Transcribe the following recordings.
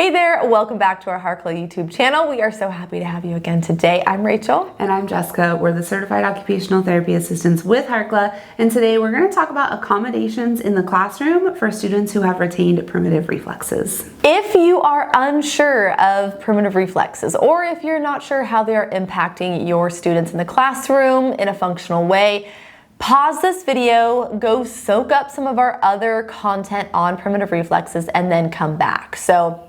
Hey there, welcome back to our HARCLA YouTube channel. We are so happy to have you again today. I'm Rachel. And I'm Jessica. We're the Certified Occupational Therapy Assistants with HARCLA, and today we're going to talk about accommodations in the classroom for students who have retained primitive reflexes. If you are unsure of primitive reflexes, or if you're not sure how they are impacting your students in the classroom in a functional way, pause this video, go soak up some of our other content on primitive reflexes, and then come back. So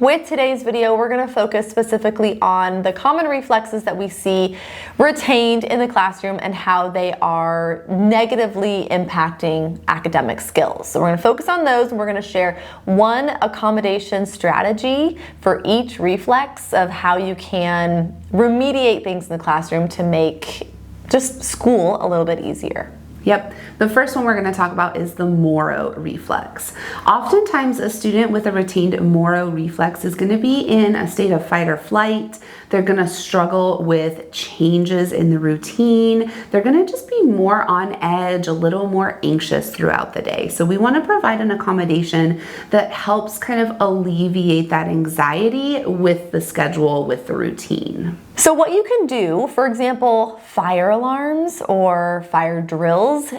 with today's video, we're going to focus specifically on the common reflexes that we see retained in the classroom and how they are negatively impacting academic skills. So we're going to focus on those, and we're going to share one accommodation strategy for each reflex of how you can remediate things in the classroom to make just school a little bit easier. Yep, the first one we're going to talk about is the Moro reflex. Oftentimes a student with a retained Moro reflex is going to be in a state of fight or flight. They're going to struggle with changes in the routine. They're going to just be more on edge, a little more anxious throughout the day. So we want to provide an accommodation that helps kind of alleviate that anxiety with the schedule, with the routine. So what you can do, for example, fire alarms or fire drills,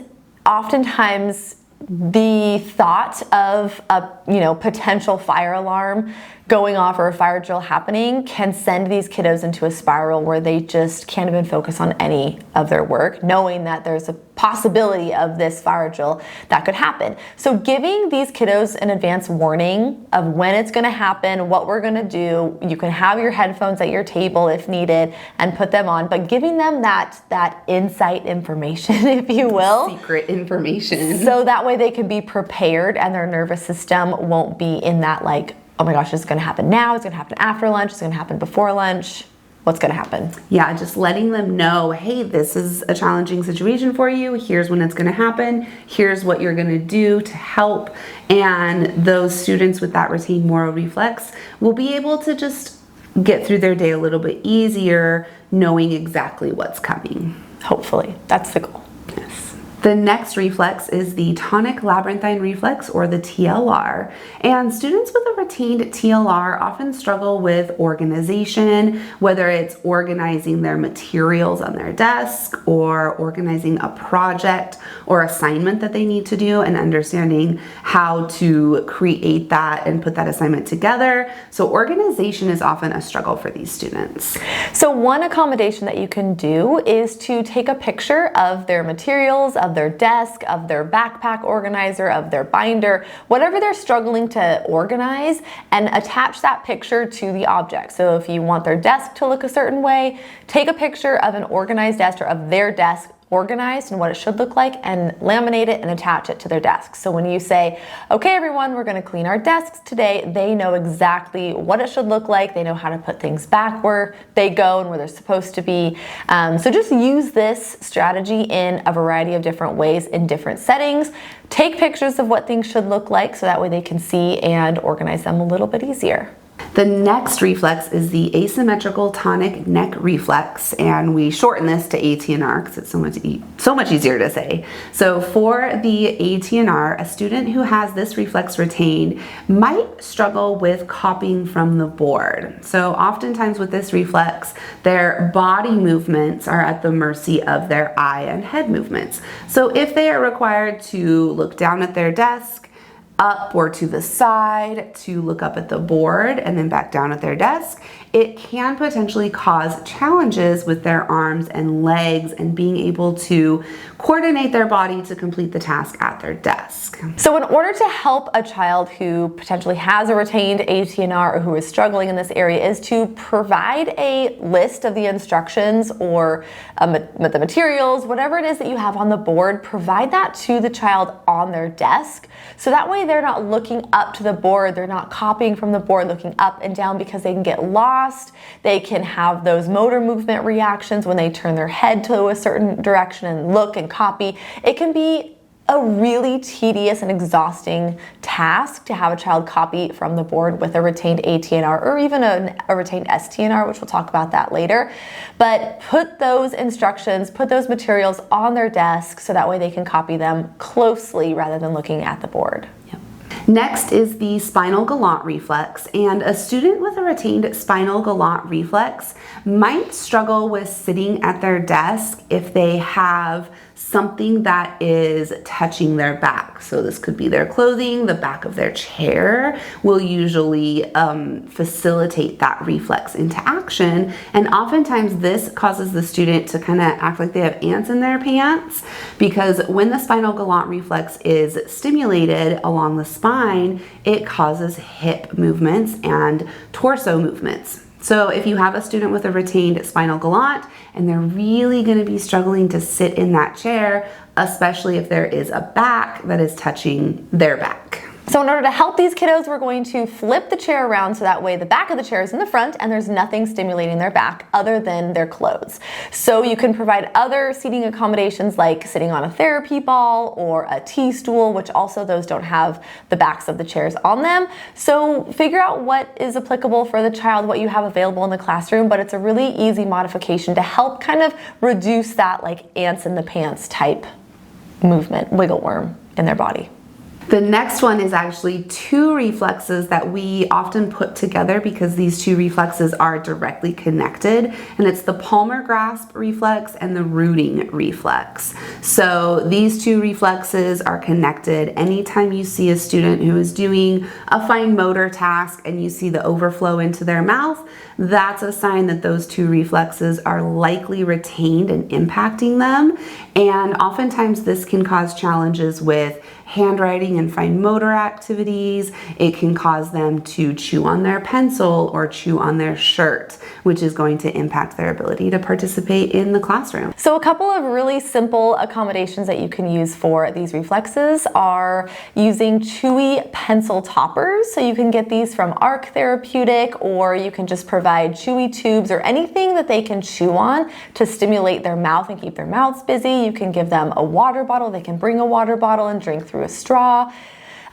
oftentimes the thought of a potential fire alarm going off or a fire drill happening can send these kiddos into a spiral where they just can't even focus on any of their work, knowing that there's a possibility of this fire drill that could happen. So giving these kiddos an advance warning of when it's going to happen, what we're going to do, you can have your headphones at your table if needed and put them on, but giving them that insight information, if you will. Secret information. So that way they can be prepared and their nervous system won't be in that like, oh my gosh, it's going to happen now, it's going to happen after lunch, it's going to happen before lunch. What's going to happen? Yeah, just letting them know, hey, this is a challenging situation for you. Here's when it's going to happen. Here's what you're going to do to help. And those students with that retained Moro reflex will be able to just get through their day a little bit easier, knowing exactly what's coming. Hopefully, that's the goal. Yes. The next reflex is the tonic labyrinthine reflex, or the TLR. And students with a retained TLR often struggle with organization, whether it's organizing their materials on their desk or organizing a project or assignment that they need to do and understanding how to create that and put that assignment together. So organization is often a struggle for these students. So one accommodation that you can do is to take a picture of their materials, of their desk, of their backpack organizer, of their binder, whatever they're struggling to organize, and attach that picture to the object. So if you want their desk to look a certain way, take a picture of an organized desk or of their desk organized and what it should look like, and laminate it and attach it to their desk. So when you say, okay everyone, we're going to clean our desks today, they know exactly what it should look like. They know how to put things back where they go and where they're supposed to be. So just use this strategy in a variety of different ways in different settings. Take pictures of what things should look like so that way they can see and organize them a little bit easier. The next reflex is the asymmetrical tonic neck reflex, and we shorten this to ATNR because it's so much easier to say. So for the ATNR, a student who has this reflex retained might struggle with copying from the board. So oftentimes with this reflex, their body movements are at the mercy of their eye and head movements. So if they are required to look down at their desk, up or to the side, to look up at the board and then back down at their desk, it can potentially cause challenges with their arms and legs and being able to coordinate their body to complete the task at their desk. So in order to help a child who potentially has a retained ATNR or who is struggling in this area is to provide a list of the instructions or the materials, whatever it is that you have on the board, provide that to the child on their desk. So that way they're not looking up to the board, they're not copying from the board, looking up and down, because they can get lost. They can have those motor movement reactions when they turn their head to a certain direction and look and copy. It can be a really tedious and exhausting task to have a child copy from the board with a retained ATNR or even a retained STNR, which we'll talk about that later. But put those instructions, put those materials on their desk so that way they can copy them closely rather than looking at the board. Yep. Next is the spinal galant reflex, and a student with a retained spinal galant reflex might struggle with sitting at their desk if they have something that is touching their back. So this could be their clothing, the back of their chair will usually facilitate that reflex into action. And oftentimes this causes the student to kind of act like they have ants in their pants, because when the spinal galant reflex is stimulated along the spine, it causes hip movements and torso movements. So if you have a student with a retained spinal galant and they're really going to be struggling to sit in that chair, especially if there is a back that is touching their back. So in order to help these kiddos, we're going to flip the chair around so that way the back of the chair is in the front and there's nothing stimulating their back other than their clothes. So you can provide other seating accommodations like sitting on a therapy ball or a T-stool, which also those don't have the backs of the chairs on them. So figure out what is applicable for the child, what you have available in the classroom, but it's a really easy modification to help kind of reduce that like ants in the pants type movement, wiggle worm in their body. The next one is actually two reflexes that we often put together because these two reflexes are directly connected, and it's the palmar grasp reflex and the rooting reflex. So these two reflexes are connected. Anytime you see a student who is doing a fine motor task and you see the overflow into their mouth, that's a sign that those two reflexes are likely retained and impacting them. And oftentimes this can cause challenges with handwriting and fine motor activities. It can cause them to chew on their pencil or chew on their shirt, which is going to impact their ability to participate in the classroom. So a couple of really simple accommodations that you can use for these reflexes are using chewy pencil toppers. So you can get these from ARC Therapeutic, or you can just provide chewy tubes or anything that they can chew on to stimulate their mouth and keep their mouths busy. You can give them a water bottle. They can bring a water bottle and drink through a straw.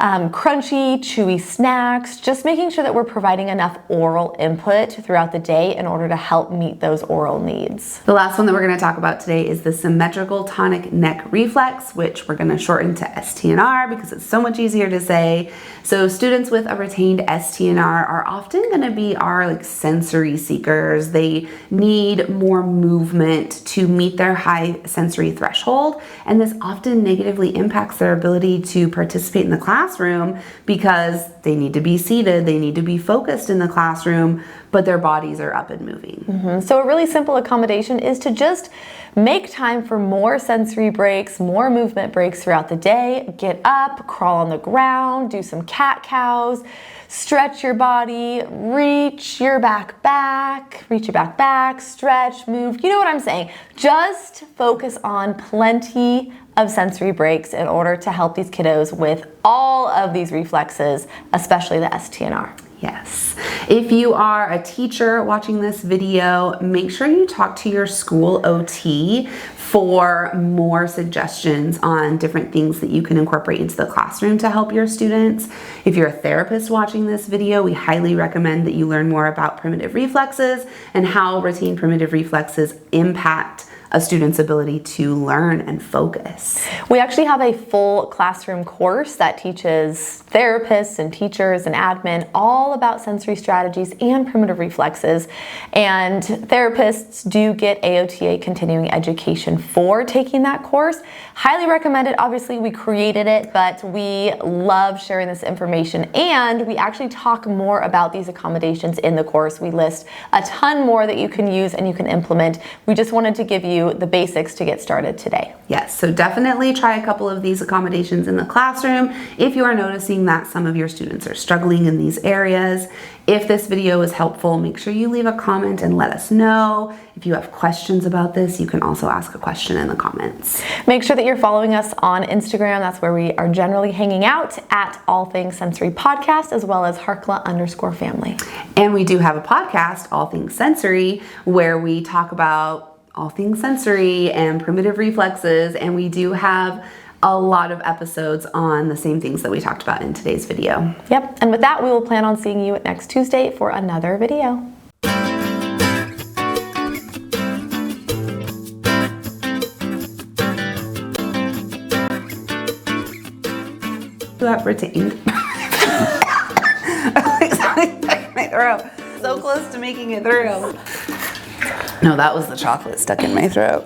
Crunchy, chewy snacks, just making sure that we're providing enough oral input throughout the day in order to help meet those oral needs. The last one that we're going to talk about today is the symmetrical tonic neck reflex, which we're going to shorten to STNR because it's so much easier to say. So students with a retained STNR are often going to be our sensory seekers. They need more movement to meet their high sensory threshold, and this often negatively impacts their ability to participate in the classroom because they need to be seated, they need to be focused in the classroom, but their bodies are up and moving. So a really simple accommodation is to just make time for more sensory breaks, more movement breaks throughout the day. Get up, crawl on the ground, do some cat-cows, stretch your body, reach your back back, stretch, move. You know what I'm saying? Just focus on plenty of sensory breaks in order to help these kiddos with all of these reflexes, especially the STNR. Yes. If you are a teacher watching this video, make sure you talk to your school OT for more suggestions on different things that you can incorporate into the classroom to help your students. If you're a therapist watching this video, we highly recommend that you learn more about primitive reflexes and how retained primitive reflexes impact a student's ability to learn and focus. We actually have a full classroom course that teaches therapists and teachers and admin all about sensory strategies and primitive reflexes. And therapists do get AOTA continuing education for taking that course. Highly recommend it. Obviously, we created it, but we love sharing this information, and we actually talk more about these accommodations in the course. We list a ton more that you can use and you can implement. We just wanted to give you the basics to get started today. Yes, so definitely try a couple of these accommodations in the classroom if you are noticing that some of your students are struggling in these areas. If this video was helpful, make sure you leave a comment and let us know. If you have questions about this, you can also ask a question in the comments. Make sure that you're following us on Instagram. That's where we are generally hanging out at All Things Sensory Podcast, as well as Harkla_family. And we do have a podcast, All Things Sensory, where we talk about all things sensory and primitive reflexes, and we do have a lot of episodes on the same things that we talked about in today's video. Yep, and with that, we will plan on seeing you next Tuesday for another video. You have retained throat. So close to making it through. No, that was the chocolate stuck in my throat.